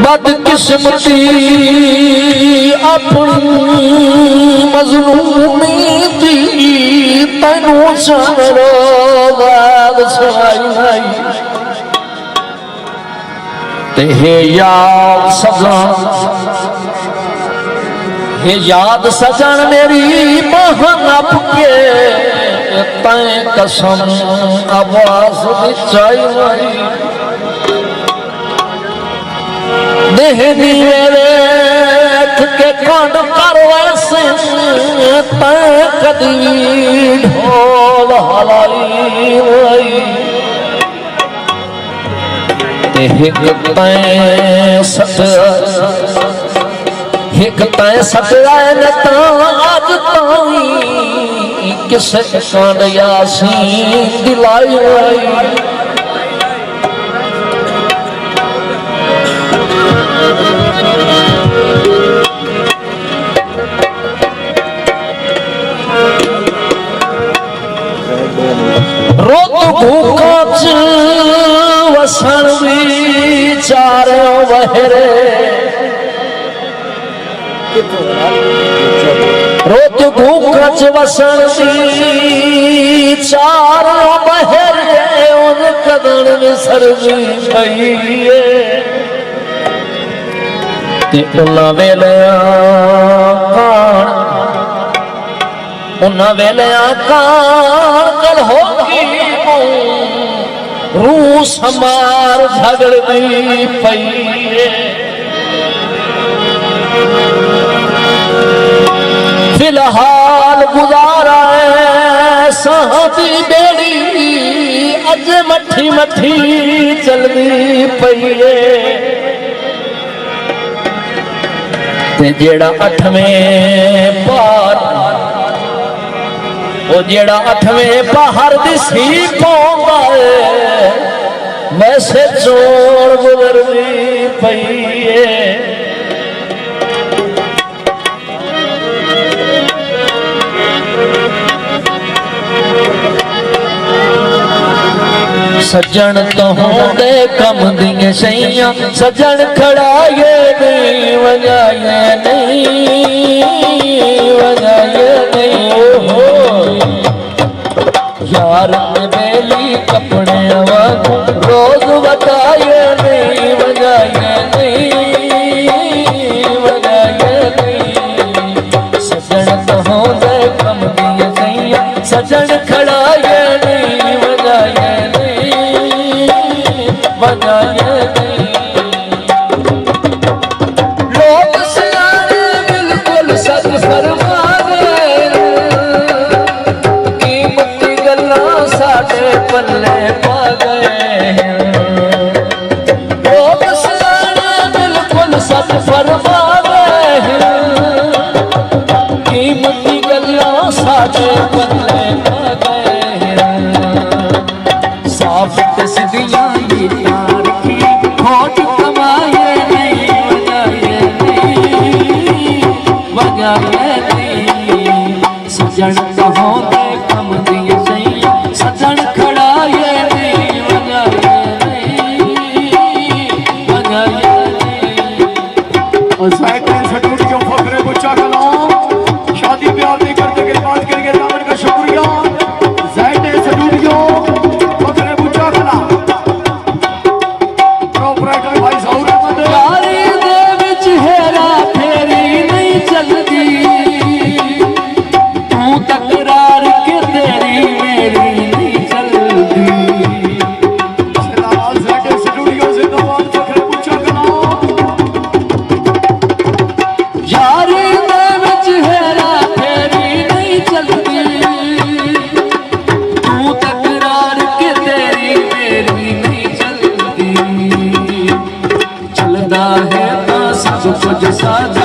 बदकिस्मती अपनी मजलूमी दी तैनू समरो बाग सवाई नहीं ते हे याद सजन हे याद सजन मेरी बहन अपके तैं कसम आवाज दिखाई नहीं देहनी मेरे के कंड कर वैसे तैं कदी ढोल हलाई एक तैं सतया न अज ताई किस कंड यासीन दिलाई रोत भूखा च वसन विचारो बहरे रोत भूखा च वसन विचारो बहरे उन कदन विसरनी पईए ते उन्ना वेलिया उन्ना वेलिया कान कल होगी रूस हमार झगड़ती पई फिलहाल गुजारा साहती बेड़ी अज मठी मठी चलती पई ते जेड़ा 8वें पार वो जेड़ा 8वें बाहर दिसी पौंदा वैसे चोर गुजरदी पई सज्जन तो होंदे कम दिए सैया सज्जन खड़ाए नहीं वजाए नहीं हो यार में बेली कपड़े रोज बताए नहीं वजाए नहीं सज्जन तो होंदे कम दिए सैया सज्जन खड़ाए नहीं वजाए लोग सियाने बिल्कुल सच फरमावे कीमती गल्लां साडे पल्ले पा गए लोग सियाने बिल्कुल सच फरमावे कीमती गल्लां साडे पल्ले पा गए साफ ते सिद्धियां सज्जन होंदे कम दिए सैया सज्जन खड़ाए नहीं वजाए और साइड में स्टूडियो फकरे बुच्चा कलाम शादी ब्याह दे करते के बात करेंगे दामन का शुक्रिया साइड स्टूडियो फकरे बुच्चा कलाम प्रोपराइटर भाई साहब यारी दे विच हेरा फेरी नहीं चलदी तकरार के तेरी मेरी नहीं चलती स्टूडियो से दवान फखरे पूछा यारी दे विच हेरा फेरी नहीं चलती तू तकरार के तेरी मेरी नहीं चलती चलदा है तो सब कुछ साथ